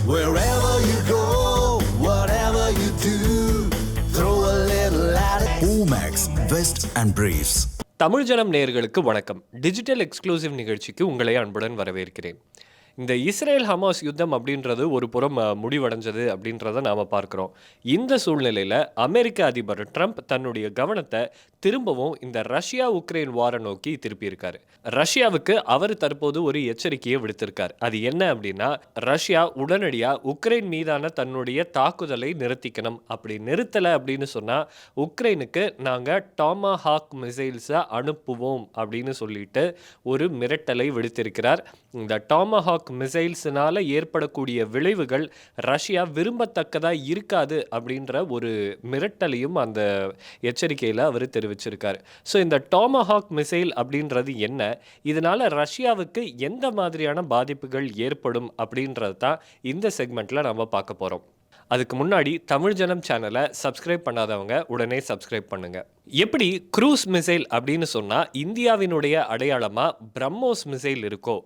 Wherever you go, whatever you do, throw a little at it. Omax, Vest and Briefs. Tamil ஜனம் நேயர்களுக்கு வணக்கம். Digital exclusive நிகழ்ச்சிக்கு உங்களை அன்புடன் வரவேற்கிறேன். இந்த இஸ்ரேல் ஹமாஸ் யுத்தம் அப்படின்றது ஒரு புறம் முடிவடைஞ்சது அப்படின்றத நாம் பார்க்குறோம். இந்த சூழ்நிலையில் அமெரிக்க அதிபர் ட்ரம்ப் தன்னுடைய கவனத்தை திரும்பவும் இந்த ரஷ்யா உக்ரைன் வாரை நோக்கி திருப்பியிருக்காரு. ரஷ்யாவுக்கு அவர் தற்போது ஒரு எச்சரிக்கையை விடுத்திருக்கார். அது என்ன அப்படின்னா, ரஷ்யா உடனடியாக உக்ரைன் மீதான தன்னுடைய தாக்குதலை நிறுத்திக்கணும். அப்படி நிறுத்தலை அப்படின்னு சொன்னால் உக்ரைனுக்கு நாங்கள் டாமாஹாக் மிசைல்ஸை அனுப்புவோம் அப்படின்னு சொல்லிட்டு ஒரு மிரட்டலை விடுத்திருக்கிறார். இந்த டாமாஹாக் மிசைல்ஸ்னால ஏற்படக்கூடிய விளைவுகள் ரஷ்யா விரும்பத்தக்கதாக இருக்காது அப்படின்ற ஒரு மிரட்டலையும் அந்த எச்சரிக்கையில் அவர் தெரிவிச்சிருக்காரு. ஸோ இந்த டாமாஹாக் மிசைல் அப்படின்றது என்ன, இதனால ரஷ்யாவுக்கு எந்த மாதிரியான பாதிப்புகள் ஏற்படும் அப்படின்றது தான் இந்த செக்மெண்ட்டில் நம்ம பார்க்க போகிறோம். அதுக்கு முன்னாடி தமிழ் ஜனம் சேனலை சப்ஸ்கிரைப் பண்ணாதவங்க உடனே சப்ஸ்கிரைப் பண்ணுங்க. எப்படி க்ரூஸ் மிசைல் அப்படின்னு சொன்னால் இந்தியாவினுடைய அடையாளமாக பிரம்மோஸ் மிசைல் இருக்கோ,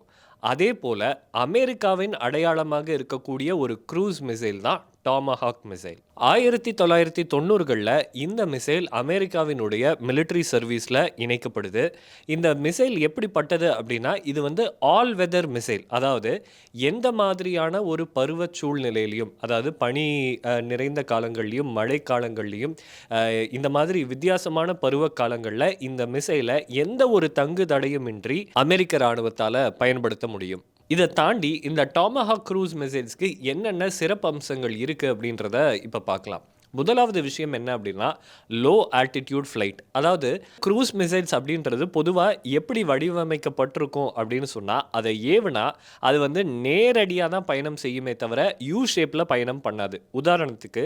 அதே போல் அமெரிக்காவின் அடையாளமாக இருக்கக்கூடிய ஒரு க்ரூஸ் மிசைல் தான் டாமாஹாக் மிசைல். 1990களில் இந்த மிசைல் அமெரிக்காவினுடைய மிலிட்ரி சர்வீஸில் இணைக்கப்படுது. இந்த மிசைல் எப்படிப்பட்டது அப்படின்னா, இது வந்து ஆல் வெதர் மிசைல். அதாவது எந்த மாதிரியான ஒரு பருவ சூழ்நிலையிலையும், அதாவது பனி நிறைந்த காலங்கள்லையும் மழை காலங்கள்லையும் இந்த மாதிரி வித்தியாசமான பருவ காலங்களில் இந்த மிசைலை எந்த ஒரு தங்கு தடையுமின்றி அமெரிக்க இராணுவத்தால் பயன்படுத்த முடியும். இதை தாண்டி இந்த டாமாஹாக் க்ரூஸ் மிசைல்ஸ்க்கு என்னென்ன சிறப்பு அம்சங்கள் இருக்குது அப்படின்றத இப்போ பார்க்கலாம். முதலாவது விஷயம் என்ன அப்படின்னா, லோ ஆல்டிடியூட் ஃப்ளைட். அதாவது க்ரூஸ் மிசைல்ஸ் அப்படின்றது பொதுவாக எப்படி வடிவமைக்கப்பட்டிருக்கும் அப்படின்னு சொன்னால், அதை ஏவுனா அது வந்து நேரடியாக தான் பயணம் செய்யுமே தவிர யூ ஷேப்பில் பயணம் பண்ணாது. உதாரணத்துக்கு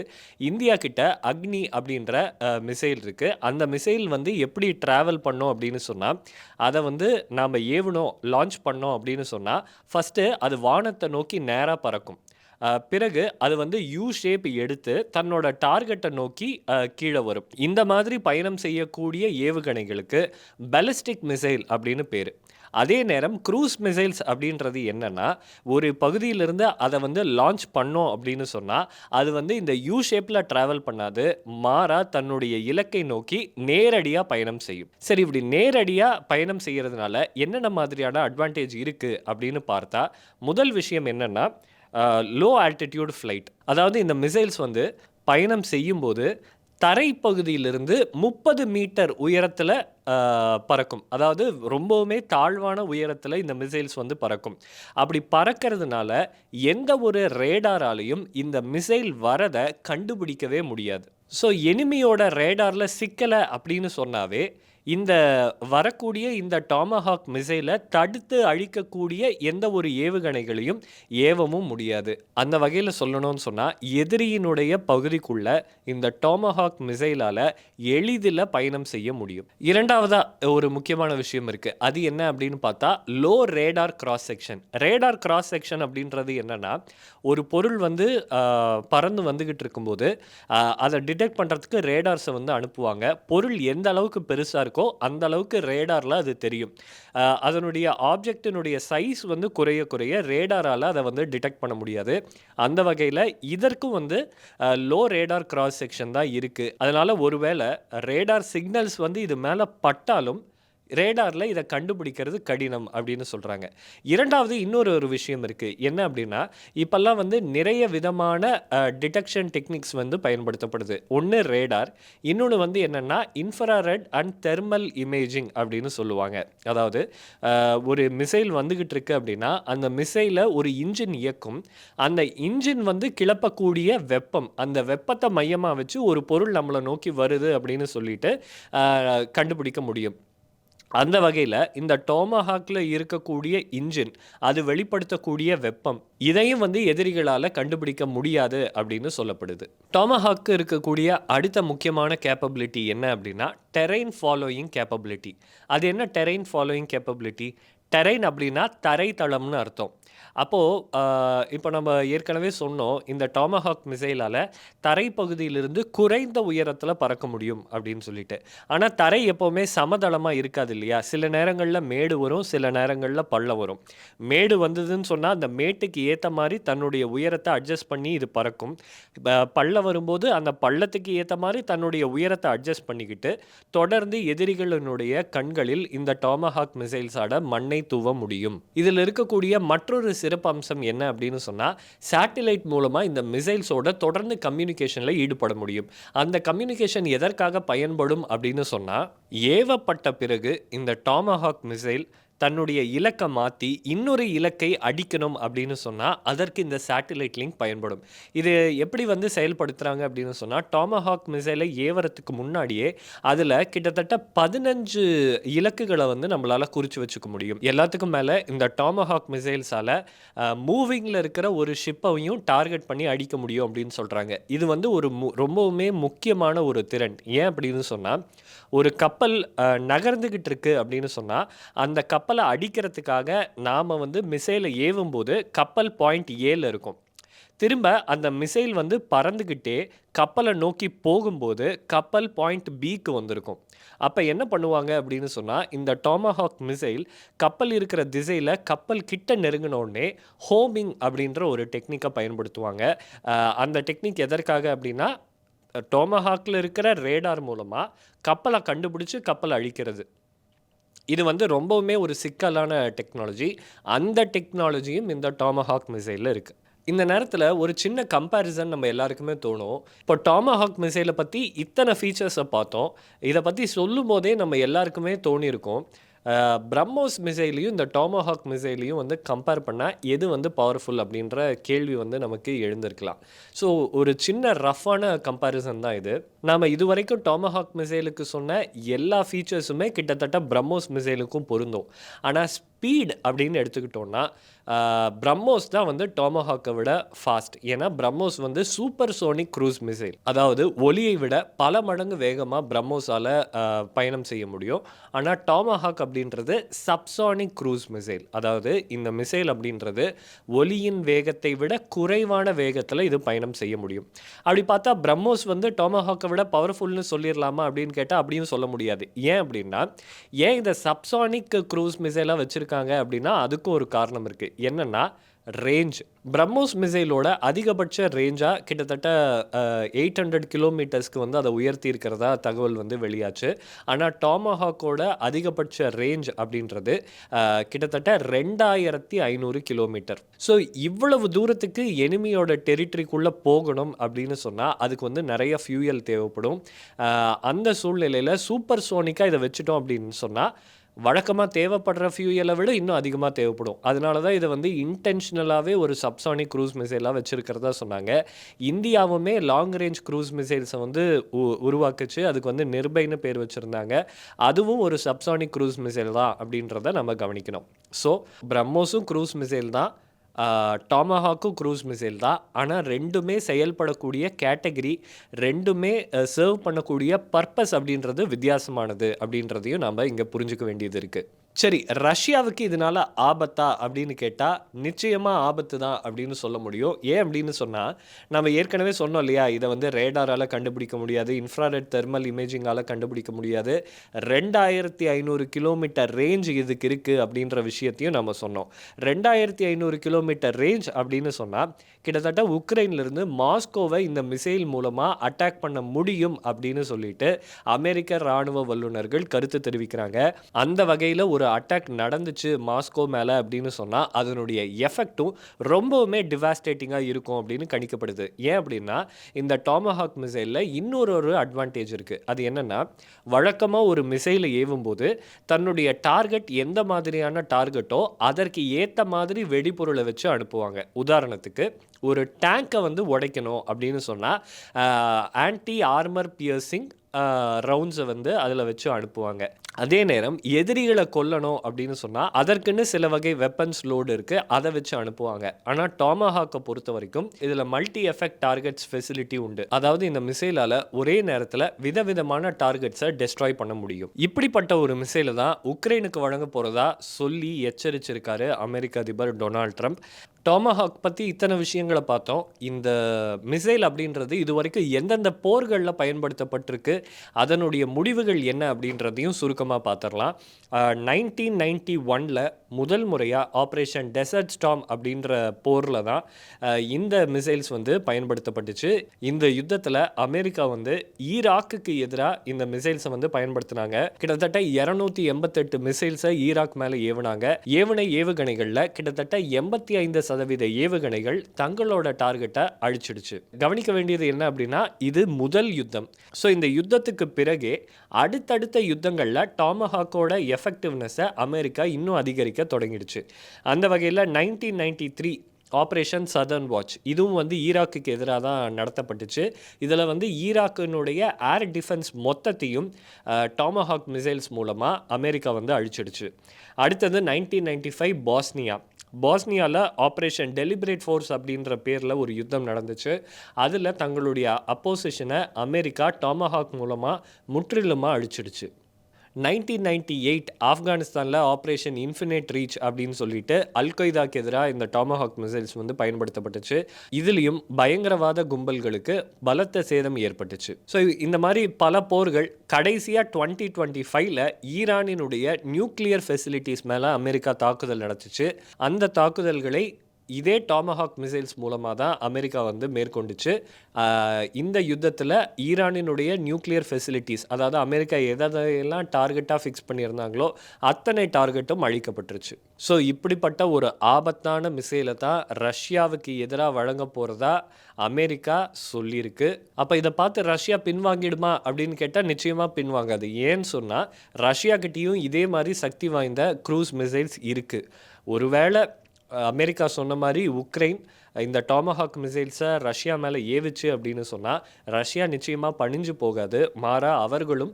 இந்தியா கிட்ட அக்னி அப்படின்ற மிசைல் இருக்குது. அந்த மிசைல் வந்து எப்படி ட்ராவல் பண்ணோம் அப்படின்னு சொன்னால், அதை வந்து நாம் ஏவணும் லான்ச் பண்ணோம் அப்படின்னு சொன்னால் ஃபஸ்ட்டு அது வானத்தை நோக்கி நேராக பறக்கும். பிறகு அது வந்து யூ ஷேப் எடுத்து தன்னோட டார்கெட்டை நோக்கி கீழே வரும். இந்த மாதிரி பயணம் செய்யக்கூடிய ஏவுகணைகளுக்கு பாலிஸ்டிக் மிசைல் அப்படின்னு பேர். அதே நேரம் க்ரூஸ் மிசைல்ஸ் அப்படின்றது என்னென்னா, ஒரு பகுதியிலிருந்து அதை வந்து லான்ச் பண்ணோம் அப்படின்னு சொன்னால் அது வந்து இந்த யூ ஷேப்பில் ட்ராவல் பண்ணாது, மாறா தன்னுடைய இலக்கை நோக்கி நேரடியாக பயணம் செய்யும். சரி, இப்படி நேரடியாக பயணம் செய்கிறதுனால என்னென்ன மாதிரியான அட்வான்டேஜ் இருக்குது அப்படின்னு பார்த்தா, முதல் விஷயம் என்னென்னா லோ ஆல்டிடியூட் ஃப்ளைட். அதாவது இந்த மிசைல்ஸ் வந்து பயணம் செய்யும்போது தரைப்பகுதியிலிருந்து 30 மீட்டர் உயரத்தில் பறக்கும். அதாவது ரொம்பவுமே தாழ்வான உயரத்தில் இந்த மிசைல்ஸ் வந்து பறக்கும். அப்படி பறக்கிறதுனால எந்த ஒரு ரேடாராலையும் இந்த மிசைல் வரதை கண்டுபிடிக்கவே முடியாது. ஸோ எனிமியோட ரேடாரில் சிக்கலை அப்படின்னு சொன்னாவே இந்த வரக்கூடிய இந்த டாமாஹாக் மிசைலை தடுத்து அழிக்கக்கூடிய எந்த ஒரு ஏவுகணைகளையும் ஏவவும் முடியாது. அந்த வகையில் சொல்லணும்னு சொன்னால், எதிரியினுடைய பகுதிக்குள்ள இந்த டாமாஹாக் மிசைலால் எளிதில் பயணம் செய்ய முடியும். இரண்டாவதாக ஒரு முக்கியமான விஷயம் இருக்குது. அது என்ன அப்படின்னு பார்த்தா, low radar cross section. Radar cross section அப்படின்றது என்னென்னா, ஒரு பொருள் வந்து பறந்து வந்துக்கிட்டு இருக்கும்போது அதை டிடெக்ட் பண்ணுறதுக்கு ரேடார்ஸை வந்து அனுப்புவாங்க. பொருள் எந்த அளவுக்கு பெருசாக இருக்கோ அந்த அளவுக்கு ரேடாரில் அது தெரியும். அதனுடைய ஆப்ஜெக்டினுடைய சைஸ் வந்து குறைய குறைய ரேடாரால் அதை வந்து டிடெக்ட் பண்ண முடியாது. அந்த வகையில் இதற்கும் வந்து லோ ரேடார் கிராஸ் செக்ஷன் தான் இருக்குது. அதனால் ஒருவேளை ரேடார் சிக்னல்ஸ் வந்து இது மேலே பட்டாலும் ரேடாரில் இதை கண்டுபிடிக்கிறது கடினம் அப்படின்னு சொல்கிறாங்க. இரண்டாவது இன்னொரு விஷயம் இருக்குது. என்ன அப்படின்னா, இப்போல்லாம் வந்து நிறைய விதமான டிடெக்ஷன் டெக்னிக்ஸ் வந்து பயன்படுத்தப்படுது. ஒன்று ரேடார், இன்னொன்று வந்து என்னென்னா இன்ஃப்ராரெட் அண்ட் தெர்மல் இமேஜிங் அப்படின்னு சொல்லுவாங்க. அதாவது ஒரு மிசைல் வந்துக்கிட்டு இருக்கு அப்படின்னா அந்த மிசைலை ஒரு இன்ஜின் இயக்கும். அந்த இன்ஜின் வந்து கிளப்பக்கூடிய வெப்பம், அந்த வெப்பத்தை மையமாக வச்சு ஒரு பொருள் நம்மளை நோக்கி வருது அப்படின்னு சொல்லிட்டு கண்டுபிடிக்க முடியும். அந்த வகையில் இந்த டாமாஹாக்கில் இருக்கக்கூடிய இன்ஜின், அது வெளிப்படுத்தக்கூடிய வெப்பம், இதையும் வந்து எதிரிகளால் கண்டுபிடிக்க முடியாது அப்படின்னு சொல்லப்படுது. டாமாஹாக்கு இருக்கக்கூடிய அடுத்த முக்கியமான கேப்பபிலிட்டி என்ன அப்படின்னா, டெரெயின் ஃபாலோயிங் கேப்பபிலிட்டி. அது என்ன டெரெயின் ஃபாலோயிங் கேப்பபிலிட்டி? டெரெயின் அப்படின்னா தரைத்தளம்னு அர்த்தம். அப்போது இப்போ நம்ம ஏற்கனவே சொன்னோம், இந்த டாமஹாக் மிசைலால் தரைப்பகுதியிலிருந்து குறைந்த உயரத்தில் பறக்க முடியும் அப்படின்னு சொல்லிட்டு. ஆனால் தரை எப்போவுமே சமதளமாக இருக்காது இல்லையா? சில நேரங்களில் மேடு வரும், சில நேரங்களில் பள்ளம் வரும். மேடு வந்ததுன்னு சொன்னால் அந்த மேட்டுக்கு ஏற்ற மாதிரி தன்னுடைய உயரத்தை அட்ஜஸ்ட் பண்ணி இது பறக்கும். பள்ளம் வரும்போது அந்த பள்ளத்துக்கு ஏற்ற மாதிரி தன்னுடைய உயரத்தை அட்ஜஸ்ட் பண்ணிக்கிட்டு தொடர்ந்து எதிரிகளினுடைய கண்களில் இந்த டாமஹாக் மிசைல்ஸால மண்ணை தூவ முடியும். இதில் இருக்கக்கூடிய மற்றொரு சிறப்பு அம்சம் என்ன அப்படின்னு சொன்னால், சேட்டிலைட் மூலமாக இந்த மிசைல்ஸோட தொடர்ந்து கம்யூனிகேஷனில் ஈடுபட முடியும். அந்த கம்யூனிகேஷன் எதற்காக பயன்படும் அப்படின்னு சொன்னால், ஏவப்பட்ட பிறகு இந்த டாமஹாக் மிசைல் தன்னுடைய இலக்கை மாற்றி இன்னொரு இலக்கை அடிக்கணும் அப்படின்னு சொன்னால் அதற்கு இந்த சேட்டிலைட் லிங்க் பயன்படும். இது எப்படி வந்து செயல்படுத்துகிறாங்க அப்படின்னு சொன்னால், டாமஹாக் மிசைலை ஏவறதுக்கு முன்னாடியே அதில் கிட்டத்தட்ட 15 இலக்குகளை வந்து நம்மளால் குறித்து வச்சுக்க முடியும். எல்லாத்துக்கும் மேலே இந்த டாமஹாக் மிசைல்ஸால் மூவிங்கில் இருக்கிற ஒரு ஷிப்பையும் டார்கெட் பண்ணி அடிக்க முடியும் அப்படின்னு சொல்கிறாங்க. இது வந்து ஒரு ரொம்பவுமே முக்கியமான ஒரு திறன். ஏன் அப்படின்னு சொன்னால், ஒரு கப்பல் நகர்ந்துக்கிட்டு இருக்கு அப்படின்னு சொன்னால் அந்த கப்பலை அடிக்கிறதுக்காக நாம் வந்து மிசைலை ஏவும்போது கப்பல் பாயிண்ட் ஏல இருக்கும். திரும்ப அந்த மிசைல் வந்து பறந்துக்கிட்டே கப்பலை நோக்கி போகும்போது கப்பல் பாயிண்ட் பிக்கு வந்திருக்கும். அப்போ என்ன பண்ணுவாங்க அப்படின்னு சொன்னால், இந்த டாமஹாக் மிசைல் கப்பல் இருக்கிற திசையில் கப்பல் கிட்ட நெருங்கினோடனே ஹோமிங் அப்படின்ற ஒரு டெக்னிக்கை பயன்படுத்துவாங்க. அந்த டெக்னிக் எதற்காக அப்படின்னா, டாமஹாக்கில் இருக்கிற ரேடார் மூலமாக கப்பலை கண்டுபிடிச்சி கப்பலை அழிக்கிறது. இது வந்து ரொம்பவுமே ஒரு சிக்கலான டெக்னாலஜி. அந்த டெக்னாலஜியும் இந்த டாமஹாக் மிசைலில் இருக்குது. இந்த நேரத்தில் ஒரு சின்ன கம்பேரிசன் நம்ம எல்லாருக்குமே தோணும். இப்போ டாமஹாக் மிசைலை பற்றி இத்தனை ஃபீச்சர்ஸை பார்த்தோம். இதை பற்றி சொல்லும் போதே நம்ம எல்லாருக்குமே தோணியிருக்கோம், பிரம்மோஸ் மிசைலையும் இந்த டாமஹாக் மிசைலையும் வந்து கம்பேர் பண்ணால் எது வந்து பவர்ஃபுல் அப்படின்ற கேள்வி வந்து நமக்கு எழுந்திருக்கலாம். ஸோ ஒரு சின்ன ரஃப்பான கம்பேரிசன் தான் இது. நாம் இதுவரைக்கும் டாமஹாக் மிசைலுக்கு சொன்ன எல்லா ஃபீச்சர்ஸுமே கிட்டத்தட்ட பிரம்மோஸ் மிசைலுக்கும் பொருந்தும். ஆனால் ஸ்பீட் அப்படின்னு எடுத்துக்கிட்டோன்னா பிரம்மோஸ் தான் வந்து டாமஹாக்கை விட ஃபாஸ்ட். ஏன்னா பிரம்மோஸ் வந்து சூப்பர் சோனிக் க்ரூஸ் மிசைல், அதாவது ஒலியை விட பல மடங்கு வேகமாக பிரம்மோஸால் பயணம் செய்ய முடியும். ஆனால் டாமஹாக் அப்படின்றது சப்சானிக் க்ரூஸ் மிசைல், அதாவது இந்த மிசைல் அப்படின்றது ஒலியின் வேகத்தை விட குறைவான வேகத்தில் இது பயணம் செய்ய முடியும். அப்படி பார்த்தா பிரம்மோஸ் வந்து டாமஹாக்கை விட பவர்ஃபுல்னு சொல்லிடலாமா அப்படின்னு கேட்டால் அப்படியும் சொல்ல முடியாது. ஏன் அப்படின்னா, ஏன் இந்த சப்சானிக் க்ரூஸ் மிசைலாக வச்சுருக்காங்க அப்படின்னா அதுக்கும் ஒரு காரணம் இருக்குது. என்னன்னா ரேஞ்ச். பிரம்மோஸ் மிசைலோட அதிகபட்ச ரேஞ்சாக கிட்டத்தட்ட 800 கிலோமீட்டர்ஸ்க்கு வந்து அதை உயர்த்தி இருக்கிறதா தகவல் வந்து வெளியாச்சு. ஆனால் டாமஹாக்கோட அதிகபட்ச ரேஞ்ச் அப்படின்றது கிட்டத்தட்ட 2500 கிலோமீட்டர். ஸோ இவ்வளவு தூரத்துக்கு எனிமியோட டெரிட்டரிக்குள்ளே போகணும் அப்படின்னு சொன்னால் அதுக்கு வந்து நிறைய ஃபியூயல் தேவைப்படும். அந்த சூழ்நிலையில் சூப்பர் சோனிக்காக இதை வச்சுட்டோம் அப்படின்னு சொன்னால் வழக்கமாக தேவைப்படுற ஃபியூயலை விட இன்னும் அதிகமாக தேவைப்படும். அதனால தான் இதை வந்து இன்டென்ஷனலாகவே ஒரு சப்சானிக் க்ரூஸ் மிசைலாக வச்சுருக்கிறதா சொன்னாங்க. இந்தியாவுமே லாங் ரேஞ்ச் க்ரூஸ் மிசைல்ஸை வந்து உருவாக்குச்சு. அதுக்கு வந்து நிர்பைன்னு பேர் வச்சுருந்தாங்க. அதுவும் ஒரு சப்சானிக் க்ரூஸ் மிசைல் தான் அப்படின்றத நம்ம கவனிக்கணும். ஸோ பிரம்மோஸும் க்ரூஸ் மிசைல் தான், டாமஹாக்கும் க்ரூஸ் மிசைல் தான். ஆனால் ரெண்டுமே செயல்படக்கூடிய கேட்டகரி, ரெண்டுமே சர்வ் பண்ணக்கூடிய பர்பஸ் அப்படின்றது வித்தியாசமானது அப்படின்றதையும் நம்ம இங்கே புரிஞ்சுக்க வேண்டியது இருக்குது. சரி, ரஷ்யாவுக்கு இதனால் ஆபத்தா அப்படின்னு கேட்டால் நிச்சயமாக ஆபத்து தான் அப்படின்னு சொல்ல முடியும். ஏன் அப்படின்னு சொன்னால், நம்ம ஏற்கனவே சொன்னோம் இல்லையா, இதை வந்து ரேடாரால் கண்டுபிடிக்க முடியாது, இன்ஃப்ராரெட் தெர்மல் இமேஜிங்கால் கண்டுபிடிக்க முடியாது, 2500 கிலோமீட்டர் ரேஞ்ச் இதுக்கு இருக்குது அப்படின்ற விஷயத்தையும் நம்ம சொன்னோம். 2500 கிலோமீட்டர் ரேஞ்ச் அப்படின்னு சொன்னால் கிட்டத்தட்ட உக்ரைன்லேருந்து மாஸ்கோவை இந்த மிசைல் மூலமாக அட்டாக் பண்ண முடியும் அப்படின்னு சொல்லிட்டு அமெரிக்க இராணுவ வல்லுநர்கள் கருத்து தெரிவிக்கிறாங்க. அந்த வகையில் ஒரு அட்டாக் நடந்துச்சு மாஸ்கோ மேலே அப்படின்னு சொன்னால் அதனுடைய எஃபெக்டும் ரொம்பவுமே டிவாஸ்டேட்டிங்காக இருக்கும் அப்படின்னு கணிக்கப்படுது. ஏன் அப்படின்னா, இந்த டாமஹாக் மிசைலில் இன்னொரு அட்வான்டேஜ் இருக்குது. அது என்னென்னா, வழக்கமாக ஒரு மிசைலை ஏவும்போது தன்னுடைய டார்கெட் எந்த மாதிரியான டார்கெட்டோ அதற்கு ஏற்ற மாதிரி வெடிபொருளை வச்சு அனுப்புவாங்க. உதாரணத்துக்கு ஒரு டேங்கை வந்து உடைக்கணும் அப்படின்னு சொன்னால் ஆன்டி ஆர்மர் பியர்சிங் ரவுண்ட்ஸை வந்து அதில் வச்சு அனுப்புவாங்க. அதே நேரம் எதிரிகளை கொல்லணும் அப்படின்னு சொன்னால் அதற்குன்னு சில வகை வெப்பன்ஸ் லோடு இருக்குது, அதை வச்சு அனுப்புவாங்க. ஆனால் டாமஹாக்கை பொறுத்த வரைக்கும் இதில் மல்டி எஃபெக்ட் டார்கெட்ஸ் ஃபெசிலிட்டி உண்டு. அதாவது இந்த மிசைலால் ஒரே நேரத்தில் விதவிதமான டார்கெட்ஸை டெஸ்ட்ராய் பண்ண முடியும். இப்படிப்பட்ட ஒரு மிசைலை தான் உக்ரைனுக்கு வழங்க போகிறதா சொல்லி எச்சரிச்சிருக்காரு அமெரிக்க அதிபர் டொனால்ட் ட்ரம்ப். டாமஹாக் பற்றி இத்தனை விஷயங்களை பார்த்தோம். இந்த மிசைல் அப்படின்றது இதுவரைக்கும் எந்தெந்த போர்களில் பயன்படுத்தப்பட்டிருக்கு, அதனுடைய முடிவுகள் என்ன அப்படின்றதையும் சுருக்கமாக பார்த்துடலாம். 1991 முதல் முறையாக ஆப்ரேஷன் டெசர்ட் ஸ்டார்ம் அப்படின்ற போரில் தான் இந்த மிசைல்ஸ் வந்து பயன்படுத்தப்பட்டுச்சு. இந்த யுத்தத்தில் அமெரிக்கா வந்து ஈராக்குக்கு எதிராக இந்த மிசைல்ஸை வந்து பயன்படுத்தினாங்க. கிட்டத்தட்ட 288 மிசைல்ஸை ஈராக் மேலே ஏவுனாங்க. ஏவுகணைகளில் கிட்டத்தட்ட 85% ஏவுகணைகள் தங்களோட டார்கெட்டை அழிச்சிடுச்சு. கவனிக்க வேண்டியது என்ன அப்படின்னா, இது முதல் யுத்தம். ஸோ இந்த யுத்தத்துக்கு பிறகே அடுத்தடுத்த யுத்தங்களில் டாமஹாக்கோட எஃபெக்டிவ்னஸை அமெரிக்கா இன்னும் அதிகரிக்க தொடங்கிடுச்சு. அந்த வகையில் 1993 ஆப்ரேஷன் சதர்ன் வாட்ச் இதுவும் வந்து ஈராக்குக்கு எதிராக தான் நடத்தப்பட்டுச்சு. இதில் வந்து ஈராக்கினுடைய ஏர் டிஃபென்ஸ் மொத்தத்தையும் டாமஹாக் மிசைல்ஸ் மூலமாக அமெரிக்கா வந்து அழிச்சிடுச்சு. அடுத்தது 1995 பாஸ்னியாவில் ஆப்ரேஷன் டெலிபரேட் ஃபோர்ஸ் அப்படின்ற பேரில் ஒரு யுத்தம் நடந்துச்சு. அதில் தங்களுடைய அப்போசிஷனை அமெரிக்கா டாமஹாக் மூலமாக முற்றிலுமாக அழிச்சிடுச்சு. 1998 ஆப்கானிஸ்தானில் ஆப்ரேஷன் இன்ஃபினிட் ரீச் அப்படின்னு சொல்லிட்டு அல்கொய்தாக்கு எதிராக இந்த டாமஹாக் மிசைல்ஸ் வந்து பயன்படுத்தப்பட்டுச்சு. இதுலேயும் பயங்கரவாத கும்பல்களுக்கு பலத்த சேதம் ஏற்பட்டுச்சு. ஸோ இந்த மாதிரி பல போர்கள் கடைசியாக 2025 ஈரானினுடைய நியூக்ளியர் ஃபெசிலிட்டிஸ் மேலே அமெரிக்கா தாக்குதல் நடத்துச்சு. அந்த தாக்குதல்களை இதே டாமஹாக் மிசைல்ஸ் மூலமாக தான் அமெரிக்கா வந்து மேற்கொண்டுச்சு. இந்த யுத்தத்தில் ஈரானினுடைய நியூக்ளியர் ஃபெசிலிட்டிஸ், அதாவது அமெரிக்கா எதையெல்லாம் டார்கெட்டாக ஃபிக்ஸ் பண்ணியிருந்தாங்களோ அத்தனை டார்கெட்டும் அழிக்கப்பட்டுருச்சு. ஸோ இப்படிப்பட்ட ஒரு ஆபத்தான மிசைலை தான் ரஷ்யாவுக்கு எதிராக வழங்க போகிறதா அமெரிக்கா சொல்லியிருக்கு. அப்போ இதை பார்த்து ரஷ்யா பின்வாங்கிடுமா அப்படின்னு கேட்டால் நிச்சயமாக பின்வாங்காது. ஏன்னு சொன்னால் ரஷ்யாக்கிட்டேயும் இதே மாதிரி சக்தி வாய்ந்த க்ரூஸ் மிசைல்ஸ் இருக்குது. ஒருவேளை அமெரிக்கா சொன்ன மாதிரி உக்ரைன் இந்த டாமஹாக் மிசைல்ஸை ரஷ்யா மேலே ஏவிச்சு அப்படின்னு சொன்னால் ரஷ்யா நிச்சயமாக பணிஞ்சு போகாது. மாறா அவர்களும்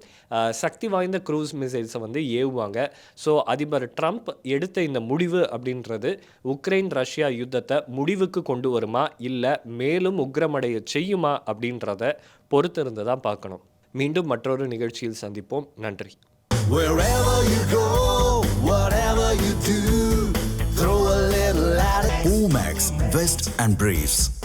சக்தி வாய்ந்த க்ரூஸ் மிசைல்ஸை வந்து ஏவுவாங்க. ஸோ அதிபர் ட்ரம்ப் எடுத்த இந்த முடிவு அப்படின்றது உக்ரைன் ரஷ்யா யுத்தத்தை முடிவுக்கு கொண்டு வருமா, இல்லை மேலும் உக்கிரமடைய செய்யுமா அப்படின்றத பொறுத்திருந்து தான் பார்க்கணும். மீண்டும் மற்றொரு நிகழ்ச்சியில் சந்திப்போம். நன்றி. Wherever you go, whatever you do, throw a little at it. Omax, Vest and Briefs.